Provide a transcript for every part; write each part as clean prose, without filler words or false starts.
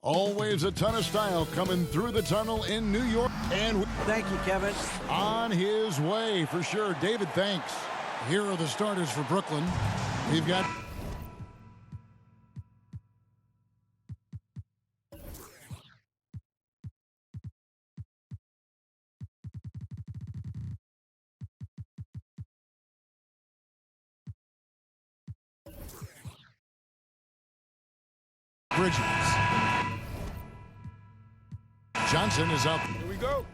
Always a ton of style coming through the tunnel in New York. And thank you, Kevin. On his way, for sure. David, thanks. Here are the starters for Brooklyn. We've got Bridges. Johnson is up. Here we go.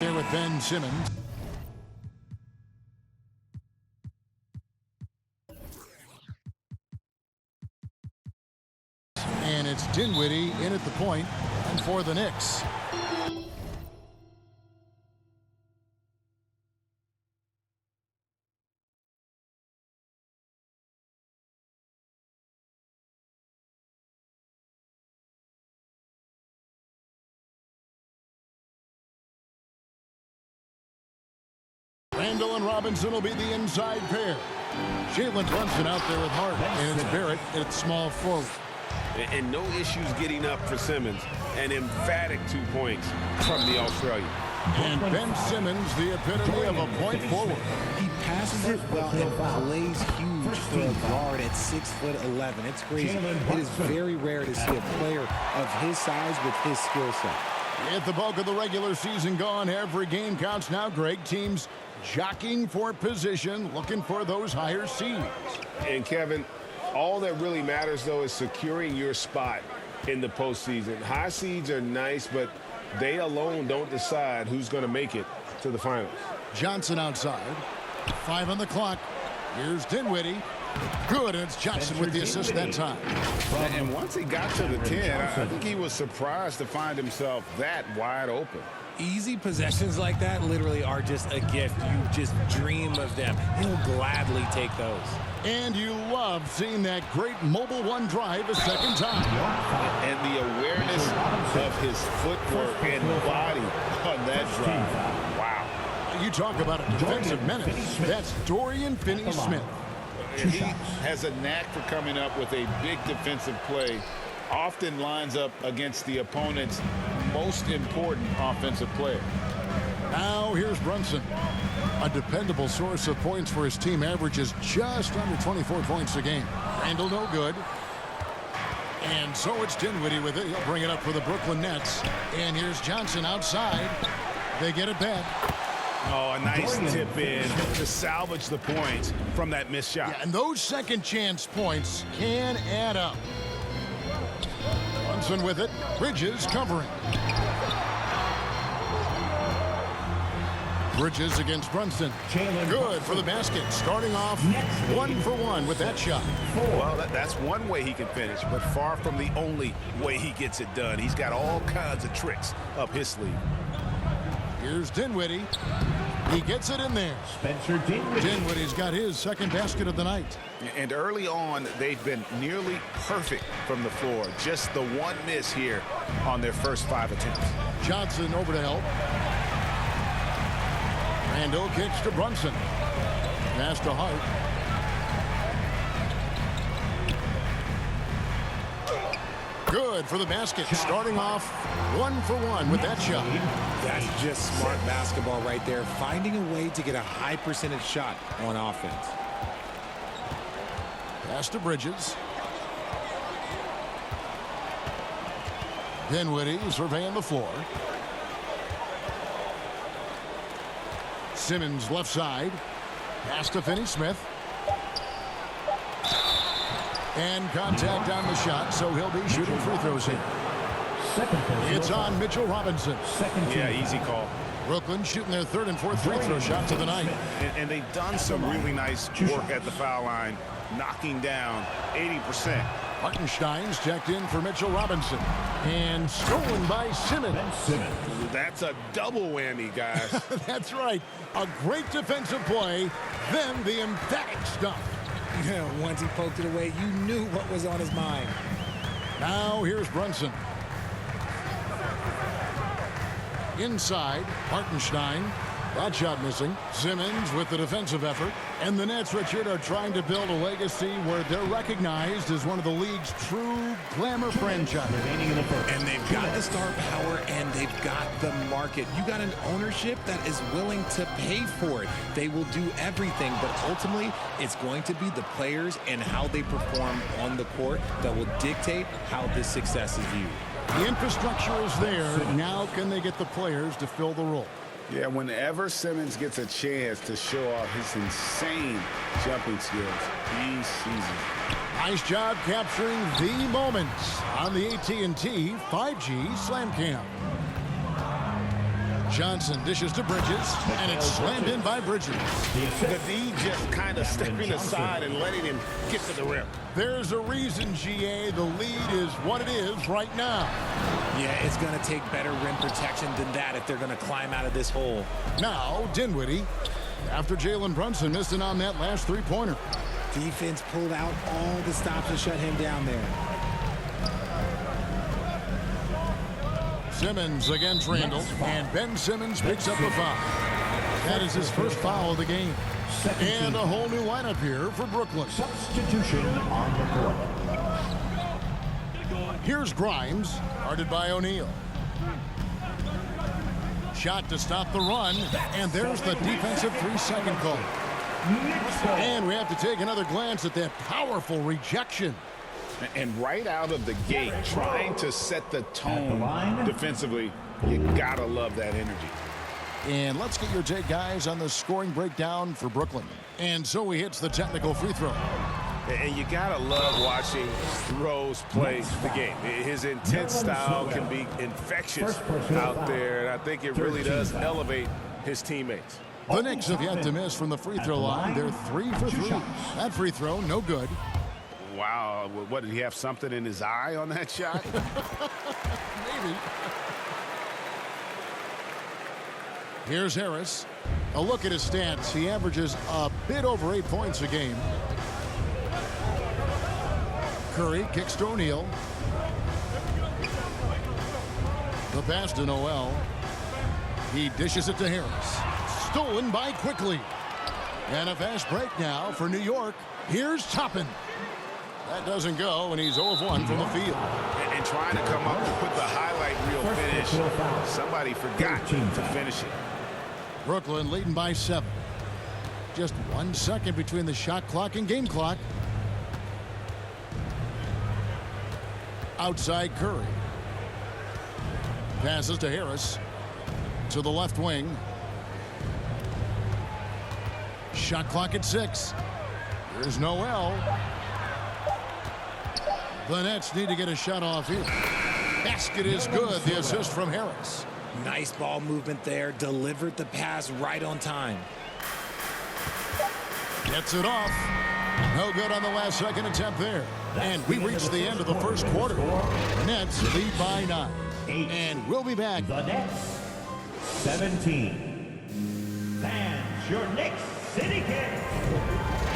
Here with Ben Simmons. And it's Dinwiddie in at the point and for the Knicks. Randall and Robinson will be the inside pair. Jalen Brunson out there with Hart, and it's Barrett at small forward. And no issues getting up for Simmons. An emphatic 2 points from the Australian. And Ben Simmons, the epitome of a point forward. He passes it well and plays huge for a guard at 6'11". It's crazy. It is very rare to see a player of his size with his skill set. With the bulk of the regular season gone, every game counts now, Greg. Teams jockeying for position, looking for those higher seeds. And Kevin, all that really matters, though, is securing your spot in the postseason. High seeds are nice, but they alone don't decide who's going to make it to the finals. Johnson outside. 5 on the clock. Here's Dinwiddie. Good, and it's Johnson with the assist that time. And once he got to the 10, I think he was surprised to find himself that wide open. Easy possessions like that literally are just a gift. You just dream of them. He'll gladly take those. And you love seeing that great mobile one drive a second time. And the awareness of his footwork and body on that drive. Wow. You talk about a defensive menace. That's Dorian Finney-Smith. He has a knack for coming up with a big defensive play. Often lines up against the opponent's most important offensive player. Now here's Brunson. A dependable source of points for his team, averages just under 24 points a game. Randall no good. And so it's Dinwiddie with it. He'll bring it up for the Brooklyn Nets. And here's Johnson outside. They get it back. Oh, a nice tip in to salvage the points from that missed shot. Yeah, and those second chance points can add up. Brunson with it. Bridges covering. Bridges against Brunson. Good for the basket. Starting off 1 for 1 with that shot. Well, that's one way he can finish, but far from the only way he gets it done. He's got all kinds of tricks up his sleeve. Here's Dinwiddie. He gets it in there. Dinwiddie's got his second basket of the night. And early on, they've been nearly perfect from the floor. Just the one miss here on their first 5 attempts. Johnson over to help. Randall kicks to Brunson. Pass to Hart. Good for the basket. Starting off 1 for 1 with that shot. That's just smart basketball right there. Finding a way to get a high percentage shot on offense. Pass to Bridges. Dinwiddie surveying the floor. Simmons left side. Pass to Finney-Smith. And contact on the shot, so he'll be shooting free throws here. It's on Mitchell Robinson. Yeah, easy call. Brooklyn shooting their third and fourth free throw shots of the night. And they've done some really nice work at the foul line, knocking down 80%. Hartenstein's checked in for Mitchell Robinson. And stolen by Simmons. That's a double whammy, guys. That's right. A great defensive play, then the emphatic stuff. Once he poked it away, you knew what was on his mind. Now here's Brunson. Inside, Hartenstein. That shot missing. Simmons with the defensive effort. And the Nets, Richard, are trying to build a legacy where they're recognized as one of the league's true glamour franchises. And they've got the star power and they've got the market. You got an ownership that is willing to pay for it. They will do everything, but ultimately it's going to be the players and how they perform on the court that will dictate how this success is viewed. The infrastructure is there. Now can they get the players to fill the role? Yeah, whenever Simmons gets a chance to show off his insane jumping skills, he seizes. Nice job capturing the moments on the AT&T 5G Slam Cam. Johnson dishes to Bridges, and it's slammed in by Bridges. The D just kind of stepping aside and letting him get to the rim. There's a reason, GA, the lead is what it is right now. Yeah, it's going to take better rim protection than that if they're going to climb out of this hole. Now, Dinwiddie, after Jalen Brunson missing on that last three-pointer. Defense pulled out all the stops to shut him down there. Simmons against Randall, and Ben Simmons picks up the foul. That is his first foul of the game. And a whole new lineup here for Brooklyn. Substitution on the court. Here's Grimes, guarded by O'Neal. Shot to stop the run, and there's the defensive 3-second call. And we have to take another glance at that powerful rejection. And right out of the gate, trying to set the tone defensively, you gotta love that energy. And let's get your take, guys, on the scoring breakdown for Brooklyn. And so he hits the technical free throw. And you gotta love watching Rose play the game. His intense style can be infectious out there, and I think it really does elevate his teammates. The Knicks have yet to miss from the free throw line. They're 3 for 3. That free throw, no good. Wow, what, did he have something in his eye on that shot? Maybe. Here's Harris. A look at his stats. He averages a bit over 8 points a game. Curry kicks to O'Neal. The pass to Noel. He dishes it to Harris. Stolen by Quickly. And a fast break now for New York. Here's Toppin. That doesn't go, and he's 0 of 1 from the field. And trying to come up with the highlight reel finish. Somebody forgot to finish it. Brooklyn leading by 7. Just 1 second between the shot clock and game clock. Outside Curry. Passes to Harris. To the left wing. Shot clock at 6. Here's Noel. The Nets need to get a shot off here. Basket is good. The assist from Harris. Nice ball movement there. Delivered the pass right on time. Gets it off. No good on the last second attempt there. And we reach the end of the first quarter. Nets lead by 9. And we'll be back. The Nets, 17. Fans, your Knicks City Kings.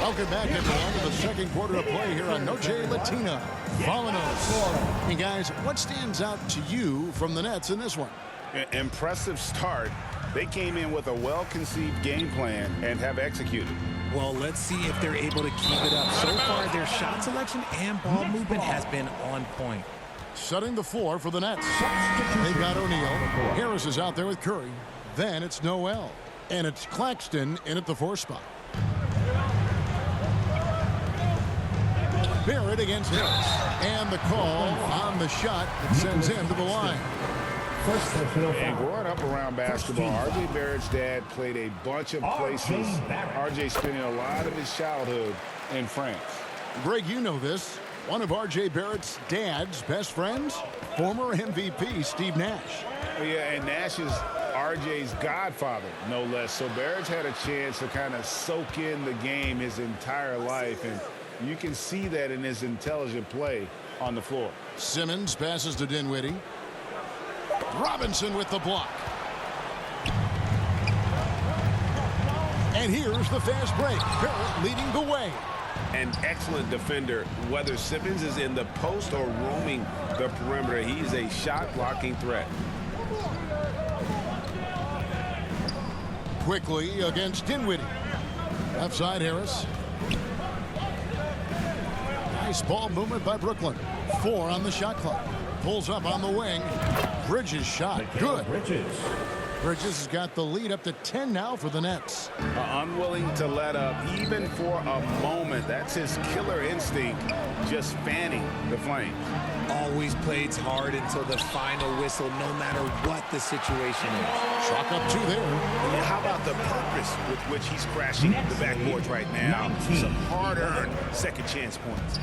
Welcome back, everyone, to the second quarter of play here on Noche Latina. Vallanos. And guys, what stands out to you from the Nets in this one? Impressive start. They came in with a well-conceived game plan and have executed. Well, let's see if they're able to keep it up. So far, their shot selection and ball movement has been on point. Setting the floor for the Nets. They've got O'Neal. Harris is out there with Curry. Then it's Noel. And it's Claxton in at the 4 spot. Barrett against Harris. And the call on the shot that sends him to the line. And growing up around basketball, R.J. Barrett's dad played a bunch of places. R.J. spending a lot of his childhood in France. Greg, you know this. One of R.J. Barrett's dad's best friends, former MVP Steve Nash. Yeah, and Nash's RJ's godfather, no less. So Barrett's had a chance to kind of soak in the game his entire life, and you can see that in his intelligent play on the floor. Simmons passes to Dinwiddie. Robinson with the block. And here's the fast break. Barrett leading the way. An excellent defender, whether Simmons is in the post or roaming the perimeter. He's a shot-blocking threat. Quickly against Dinwiddie. Left side, Harris. Nice ball movement by Brooklyn. 4 on the shot clock. Pulls up on the wing. Bridges shot. Good. Bridges has got the lead up to 10 now for the Nets. Unwilling to let up even for a moment. That's his killer instinct, just fanning the flames. Always plays hard until the final whistle, no matter what the situation is. Chalk up 2 there. And how about the purpose with which he's crashing the backboards right now? Some hard-earned second chance points.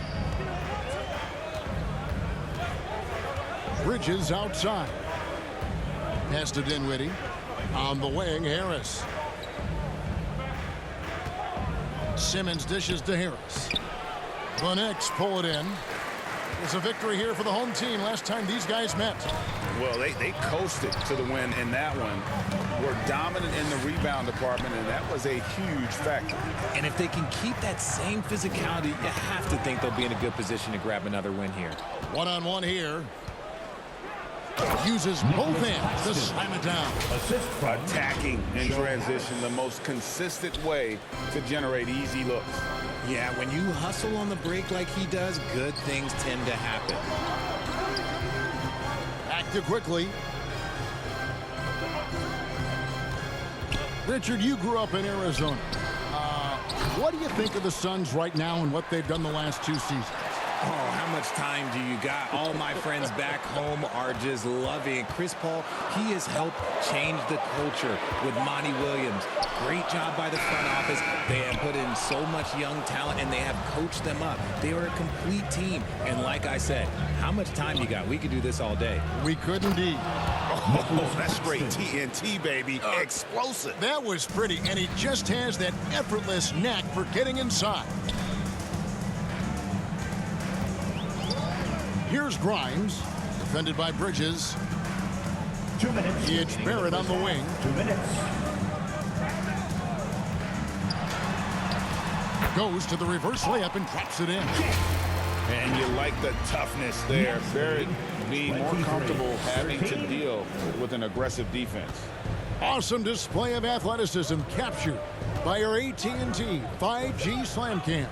Bridges outside. Pass to Dinwiddie. On the wing, Harris. Simmons dishes to Harris. The Knicks pull it in. It's a victory here for the home team. Last time these guys met. Well, they coasted to the win in that one. Were dominant in the rebound department, and that was a huge factor. And if they can keep that same physicality, you have to think they'll be in a good position to grab another win here. One-on-one here. Uses both hands to slam it down. Attacking in transition, the most consistent way to generate easy looks. Yeah, when you hustle on the break like he does, good things tend to happen. Active quickly. Richard, you grew up in Arizona. What do you think of the Suns right now and what they've done the last 2 seasons? Oh, how much time do you got? All my friends back home are just loving Chris Paul. He has helped change the culture with Monty Williams. Great job by the front office. They have put in so much young talent, and they have coached them up. They are a complete team. And like I said, how much time you got? We could do this all day. We could indeed. Oh, that's great. TNT, baby. Explosive. That was pretty, and he just has that effortless knack for getting inside. Here's Grimes, defended by Bridges. 2 minutes. It's Barrett on the wing. 2 minutes. Goes to the reverse layup and drops it in. And you like the toughness there. Barrett being more comfortable having to deal with an aggressive defense. Awesome display of athleticism captured by our AT&T 5G Slam Cam.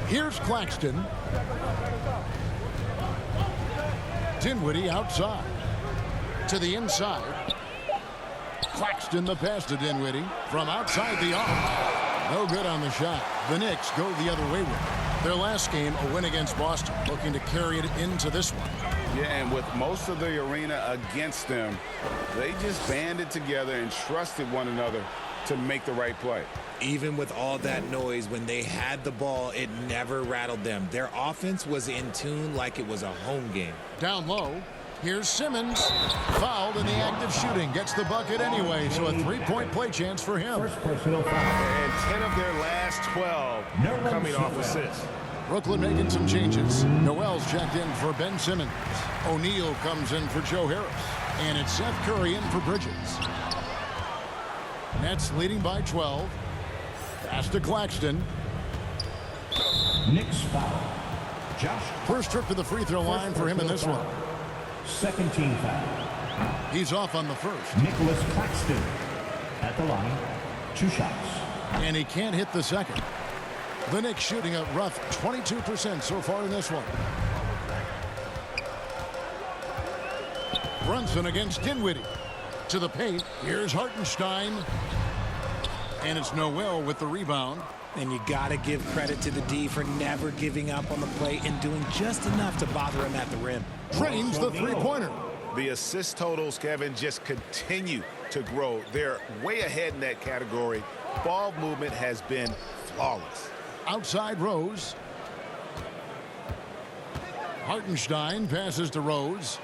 Here's Claxton. Dinwiddie outside. To the inside. Claxton the pass to Dinwiddie. From outside the arc. No good on the shot. The Knicks go the other way with it. Their last game, a win against Boston, looking to carry it into this one. Yeah, and with most of the arena against them, they just banded together and trusted one another to make the right play. Even with all that noise, when they had the ball, it never rattled them. Their offense was in tune like it was a home game. Down low, here's Simmons. Fouled in the act of shooting. Gets the bucket anyway, so a 3-point play chance for him. First personal foul. And 10 of their last 12 coming off assists. Brooklyn making some changes. Noel's checked in for Ben Simmons. O'Neal comes in for Joe Harris. And it's Seth Curry in for Bridges. Nets leading by 12. Pass to Claxton. Knicks foul. Josh. First trip to the free throw line for him in this one. Second team foul. He's off on the first. Nicholas Claxton at the line. 2 shots. And he can't hit the second. The Knicks shooting a rough 22% so far in this one. Brunson against Dinwiddie. To the paint. Here's Hartenstein. And it's Noel with the rebound. And you got to give credit to the D for never giving up on the play and doing just enough to bother him at the rim. Drains the three-pointer. The assist totals, Kevin, just continue to grow. They're way ahead in that category. Ball movement has been flawless. Outside Rose. Hartenstein passes to Rose.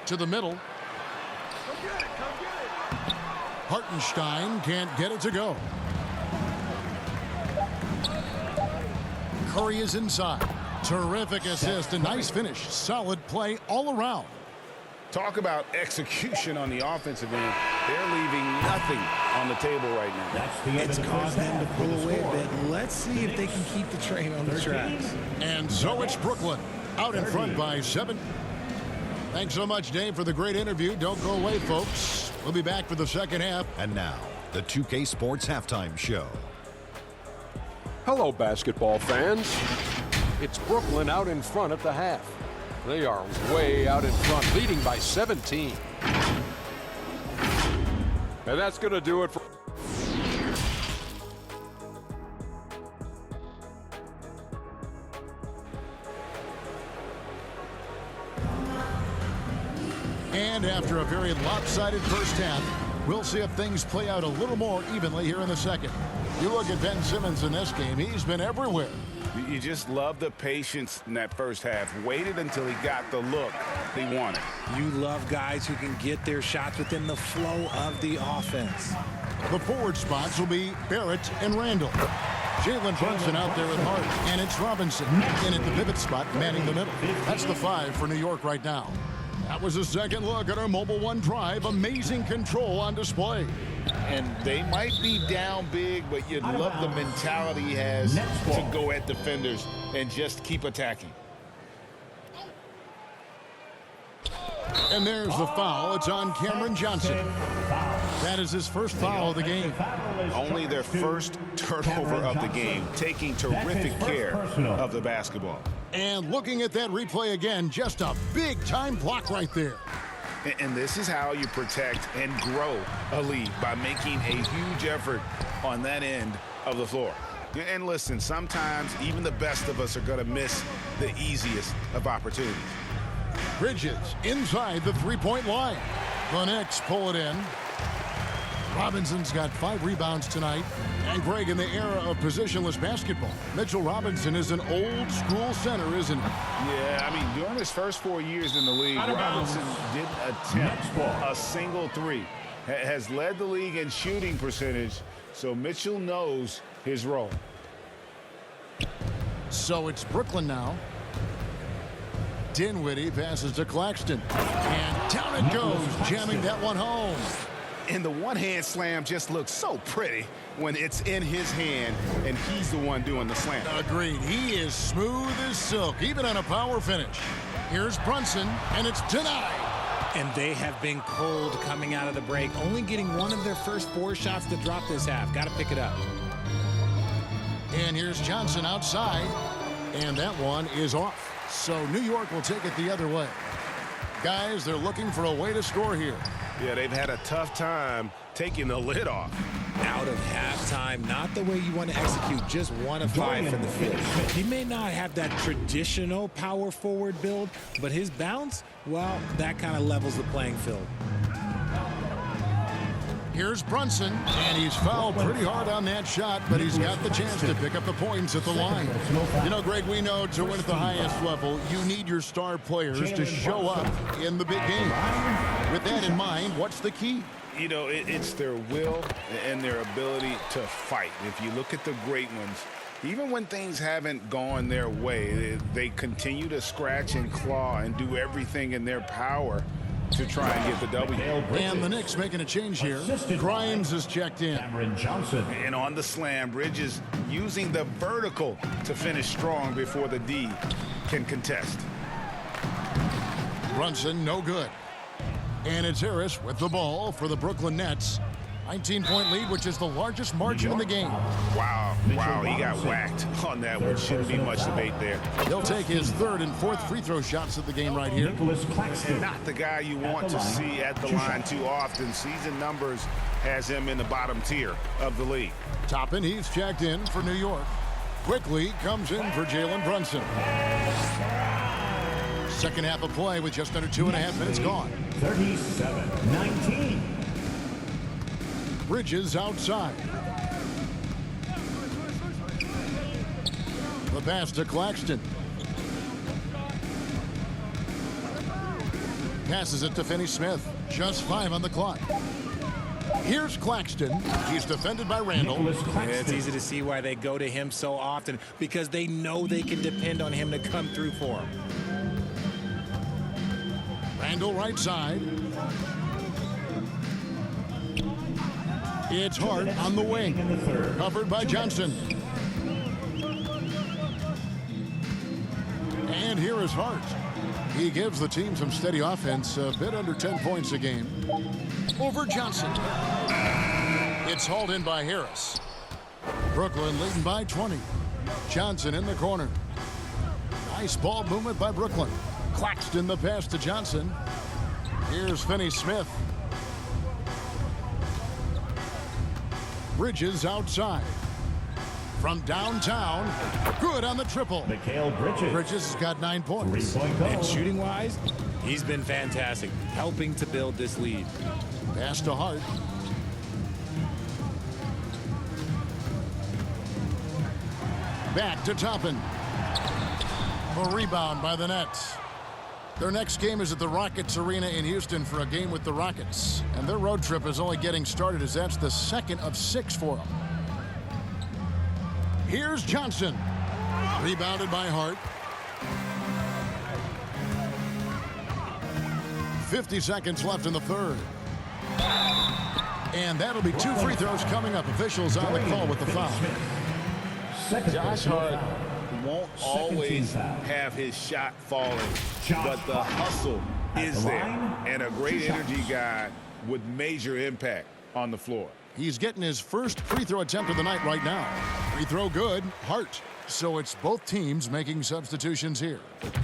To the middle. Hartenstein can't get it to go. Curry is inside. Terrific assist and nice finish. Solid play all around. Talk about execution on the offensive end. They're leaving nothing on the table right now. It's caused them to pull away a bit. Let's see if they can keep the train on the tracks. And so it's Brooklyn out in front by 7. Thanks so much, Dave, for the great interview. Don't go away, folks. We'll be back for the second half. And now, the 2K Sports Halftime Show. Hello, basketball fans. It's Brooklyn out in front at the half. They are way out in front, leading by 17. And that's going to do it for... And after a very lopsided first half, we'll see if things play out a little more evenly here in the second. You look at Ben Simmons in this game, he's been everywhere. You just love the patience in that first half. Waited until he got the look he wanted. You love guys who can get their shots within the flow of the offense. The forward spots will be Barrett and Randall. Jalen Brunson out there at Hart, and it's Robinson in at the pivot spot, manning the middle. That's the 5 for New York right now. That was a second look at our Mobile One drive. Amazing control on display. And they might be down big, but you love the mentality he has to go at defenders and just keep attacking. And there's the foul. It's on Cameron Johnson. That is his first foul of the game. Only their first turnover of the game, taking terrific care of the basketball. And looking at that replay again, just a big-time block right there. And this is how you protect and grow a lead, by making a huge effort on that end of the floor. And listen, sometimes even the best of us are going to miss the easiest of opportunities. Bridges inside the three-point line. The Knicks pull it in. Robinson's got 5 rebounds tonight. And Greg, in the era of positionless basketball, Mitchell Robinson is an old-school center, isn't he? Yeah, I mean, during his first 4 years in the league, Robinson didn't attempt a single three. Has led the league in shooting percentage, so Mitchell knows his role. So it's Brooklyn now. Dinwiddie passes to Claxton. And down it goes, jamming that one home. And the one-hand slam just looks so pretty when it's in his hand and he's the one doing the slam. Agreed. He is smooth as silk, even on a power finish. Here's Brunson, and it's denied. And they have been cold coming out of the break, only getting one of their first 4 shots to drop this half. Got to pick it up. And here's Johnson outside, and that one is off. So New York will take it the other way. Guys, they're looking for a way to score here. Yeah, they've had a tough time taking the lid off. Out of halftime, not the way you want to execute, just 1 of 5 from the field. He may not have that traditional power forward build, but his bounce, well, that kind of levels the playing field. Here's Brunson, and he's fouled pretty hard on that shot, but he's got the chance to pick up the points at the line. You know, Greg, we know to win at the highest level, you need your star players to show up in the big game. With that in mind, what's the key? You know, it's their will and their ability to fight. If you look at the great ones, even when things haven't gone their way, they continue to scratch and claw and do everything in their power to try and get the W. And the Knicks making a change here. Grimes is checked in. And on the slam, Bridges using the vertical to finish strong before the D can contest. Brunson, no good. And it's Harris with the ball for the Brooklyn Nets. 19-point lead, which is the largest margin in the game. Wow, he got whacked on that one. Shouldn't be much debate there. He'll take his 3rd and 4th free throw shots of the game right here. Not the guy you want to see at the line too often. Season numbers has him in the bottom tier of the league. Toppin, he's checked in for New York. Quickly comes in for Jalen Brunson. Second half of play with just under 2.5 minutes gone. 37-19. Bridges outside. The pass to Claxton. Passes it to Finney Smith. Just 5 on the clock. Here's Claxton. He's defended by Randall. Yeah, it's easy to see why they go to him so often, because they know they can depend on him to come through for them. Randall right side. It's Hart on the wing. Covered by Johnson. And here is Hart. He gives the team some steady offense, a bit under 10 points a game. Over Johnson. It's hauled in by Harris. Brooklyn leading by 20. Johnson in the corner. Nice ball movement by Brooklyn. Claxton the pass to Johnson. Here's Finney Smith. Bridges outside. From downtown. Good on the triple. Mikal Bridges. Bridges has got 9 points. And shooting-wise, he's been fantastic, helping to build this lead. Pass to Hart. Back to Toppin. A rebound by the Nets. Their next game is at the Rockets Arena in Houston for a game with the Rockets. And their road trip is only getting started as that's the second of 6 for them. Here's Johnson. Rebounded by Hart. 50 seconds left in the third. And that'll be 2 free throws coming up. Officials on the call with the foul. Josh Hart won't always have his shot falling, but the hustle is there. And a great energy guy with major impact on the floor. He's getting his first free throw attempt of the night right now. Free throw good. Hart. So it's both teams making substitutions here.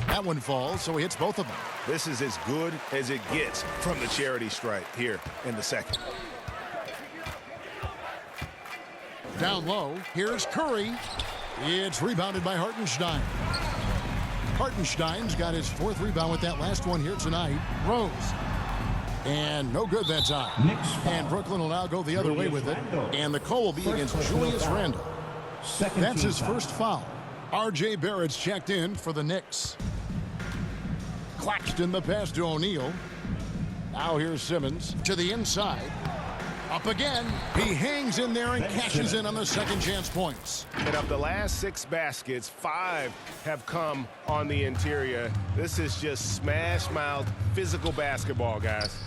That one falls, so he hits both of them. This is as good as it gets from the charity stripe here in the second. Down low, here's Curry. It's rebounded by Hartenstein. Hartenstein's got his 4th rebound with that last one here tonight. Rose. And no good that time. And Brooklyn will now go the other way with it. And the call will be against Julius Randle. That's his first foul. R.J. Barrett's checked in for the Knicks. Claxton the pass to O'Neal. Now here's Simmons to the inside. Up again. He hangs in there and cashes in on the second chance points. And of the last 6 baskets, 5 have come on the interior. This is just smash mouth physical basketball, guys.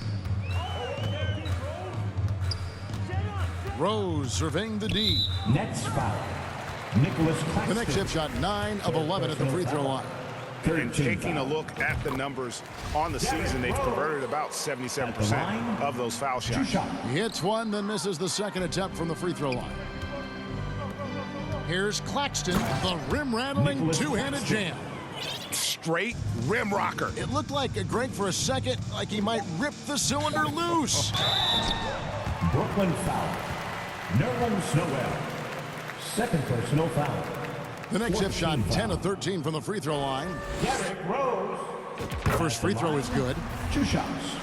Rose surveying the D. Nets foul. Nicholas Claxton. The Knicks have shot 9 of 11 at the free throw line. And taking a look at the numbers on the season, they've converted about 77% of those foul shots. He hits one, then misses the second attempt from the free throw line. Here's Claxton, the rim-rattling two-handed jam. Straight rim rocker. It looked like Greg for a second, like he might rip the cylinder loose. Brooklyn foul. Nerlens Noel. Second personal foul. The Knicks have shot 10 of 13 from the free throw line. Derrick Rose. First free throw is good. 2 shots.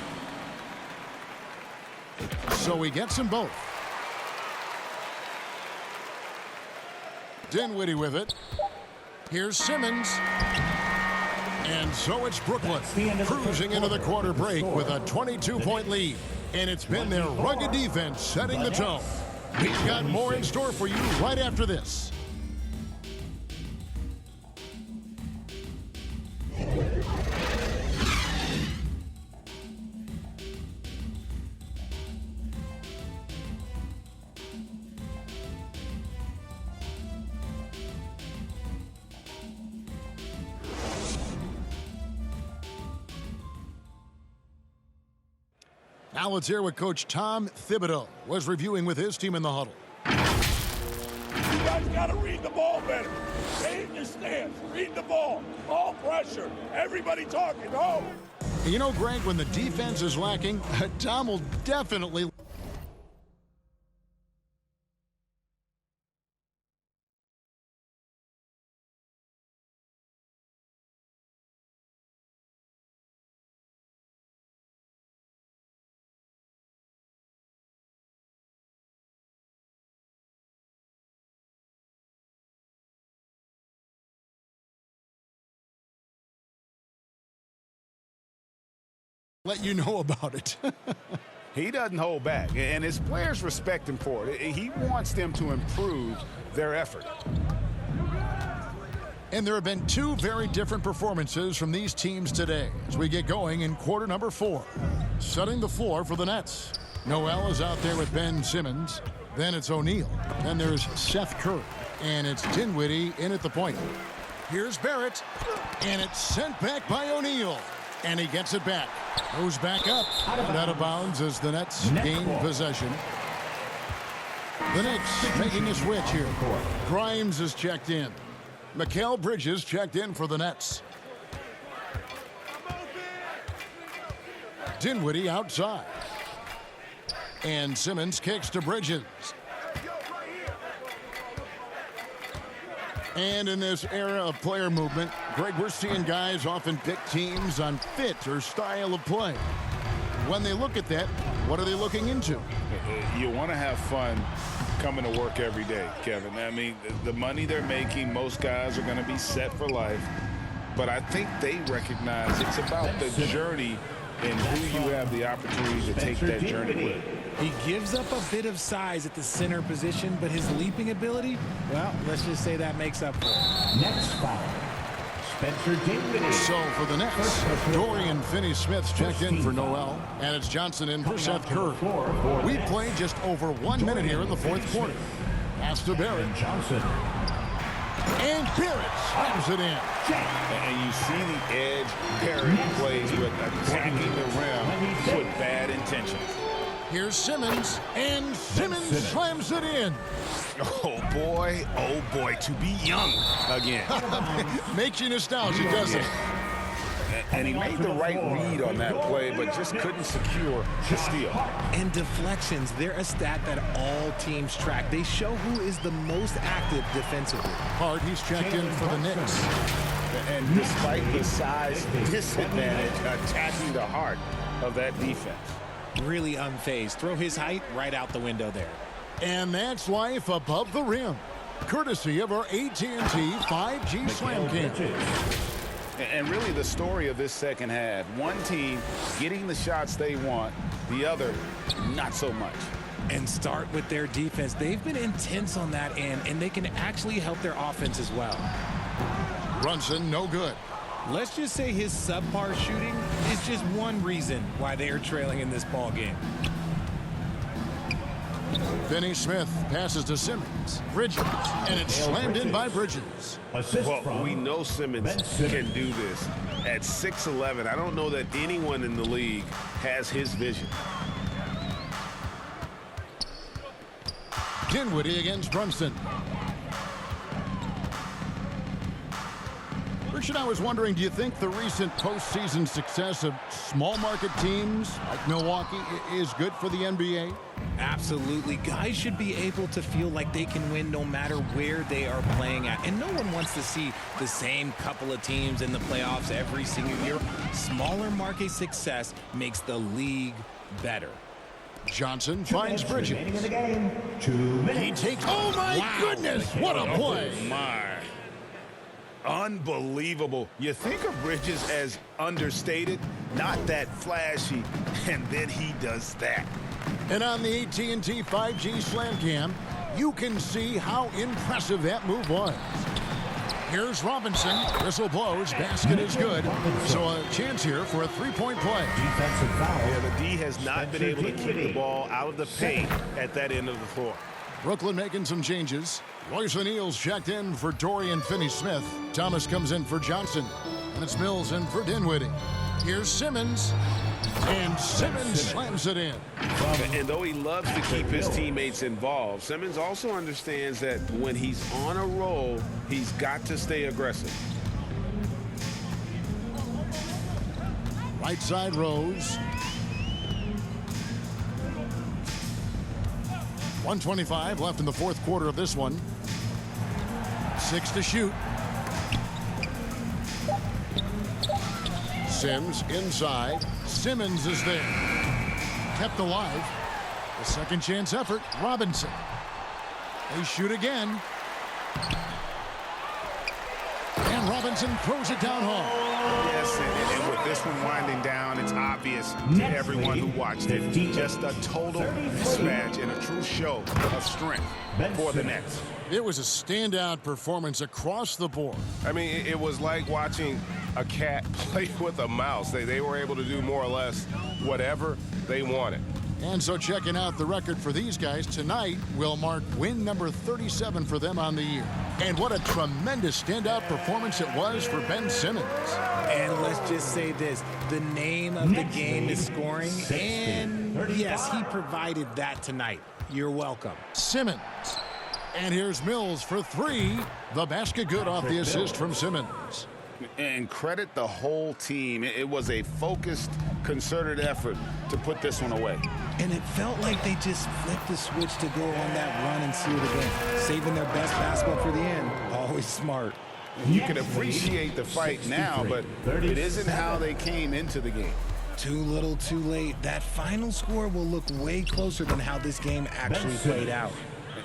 So he gets them both. Dinwiddie with it. Here's Simmons. And so it's Brooklyn cruising into the quarter break with a 22-point lead. And it's been their rugged defense setting the tone. We've got more in store for you right after this. Now let's hear what Coach Tom Thibodeau was reviewing with his team in the huddle. You guys got to read the ball better. Stay in your stance. Read the ball. All pressure. Everybody talking. Oh. You know, Greg, when the defense is lacking, Tom will definitely let you know about it. He doesn't hold back, and his players respect him for it. He wants them to improve their effort. And there have been two very different performances from these teams today as we get going in quarter number 4. Setting the floor for the Nets. Noel is out there with Ben Simmons. Then it's O'Neal. Then there's Seth Curry. And it's Dinwiddie in at the point. Here's Barrett. And it's sent back by O'Neal. And he gets it back. Goes back up. And out of bounds as the Nets gain possession. The Knicks making a switch here. Grimes is checked in. Mikal Bridges checked in for the Nets. Dinwiddie outside. And Simmons kicks to Bridges. And in this era of player movement, Greg, we're seeing guys often pick teams on fit or style of play. When they look at that, what are they looking into? You want to have fun coming to work every day, Kevin. I mean, the money they're making, most guys are going to be set for life. But I think they recognize it's about the journey and who you have the opportunity to take that journey with. He gives up a bit of size at the center position, but his leaping ability, well, let's just say that makes up for it. Next foul. Spencer Dinwiddie. So for the Nets, Dorian Finney-Smith's checked in for Noel, and it's Johnson in for Seth Curry. We played just over 1 minute here in the fourth quarter. Pass to Barrett. Johnson. And Barrett slams it in. And you see the edge Barrett plays with, attacking the rim with bad intentions. Here's Simmons, and Simmons slams it in. Oh boy, to be young again. Makes you nostalgic, doesn't it? And he made the right read on that play, but just couldn't secure the steal. And deflections, they're a stat that all teams track. They show who is the most active defensively. Hard, he's checked in for the Knicks. And despite the size disadvantage, attacking the heart of that defense. Really unfazed. Throw his height right out the window there. And that's life above the rim. Courtesy of our AT&T 5G Slam Cam. And really the story of this second half, one team getting the shots they want, the other not so much. And start with their defense. They've been intense on that end, and they can actually help their offense as well. Brunson, no good. Let's just say his subpar shooting is just one reason why they are trailing in this ball game. Finney-Smith passes to Simmons. Bridges, and it's slammed in by Bridges. Well, we know Simmons can do this. At 6'11", I don't know that anyone in the league has his vision. Dinwiddie against Brunson. Richard, I was wondering, do you think the recent postseason success of small market teams like Milwaukee is good for the NBA? Absolutely. Guys should be able to feel like they can win no matter where they are playing at. And no one wants to see the same couple of teams in the playoffs every single year. Smaller market success makes the league better. Johnson finds Bridges. He takes... Oh, my goodness! What a play! Oh, my. Unbelievable. You think of Bridges as understated, not that flashy, and then he does that. And on the AT&T 5G Slam Cam, you can see how impressive that move was. Here's Robinson. Whistle blows. Basket is good. So a chance here for a three-point play. Defensive foul. Yeah, the D has not been able to keep the ball out of the paint at that end of the floor. Brooklyn making some changes. Royce O'Neal's checked in for Dorian Finney-Smith. Thomas comes in for Johnson. And it's Mills in for Dinwiddie. Here's Simmons. And Simmons slams it in. And though he loves to keep his teammates involved, Simmons also understands that when he's on a roll, he's got to stay aggressive. Right side Rose. 1:25 left in the fourth quarter of this one. 6 to shoot. Sims inside. Simmons is there. Kept alive. The second chance effort. Robinson. They shoot again. And And Robinson throws it down home. Yes, and with this one winding down, it's obvious to everyone who watched it. Just a total mismatch and a true show of strength for the Nets. It was a standout performance across the board. I mean, it was like watching a cat play with a mouse. They were able to do more or less whatever they wanted. And so checking out the record for these guys tonight will mark win number 37 for them on the year. And what a tremendous standout performance it was for Ben Simmons. And let's just say this, the name of the game is scoring, and yes, he provided that tonight. You're welcome. Simmons. And here's Mills for three. The basket good off the assist from Simmons. And credit the whole team. It was a focused, concerted effort to put this one away. And it felt like they just flipped the switch to go on that run and seal the game, saving their best basketball for the end. Always smart. You can appreciate the fight now, but it isn't how they came into the game. Too little, too late. That final score will look way closer than how this game actually played out.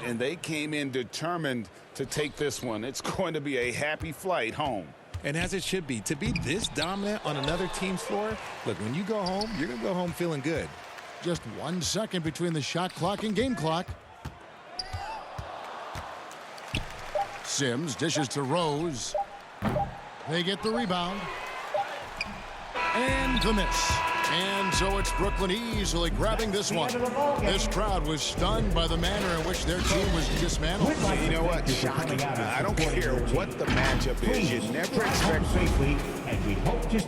And they came in determined to take this one. It's going to be a happy flight home. And as it should be, to be this dominant on another team's floor, look, when you go home, you're going to go home feeling good. Just 1 second between the shot clock and game clock. Sims dishes to Rose. They get the rebound. And the miss. And so it's Brooklyn easily grabbing this one. This crowd was stunned by the manner in which their team was dismantled. You know what? Shocking. I don't care what the matchup is. You never expect. And we hope just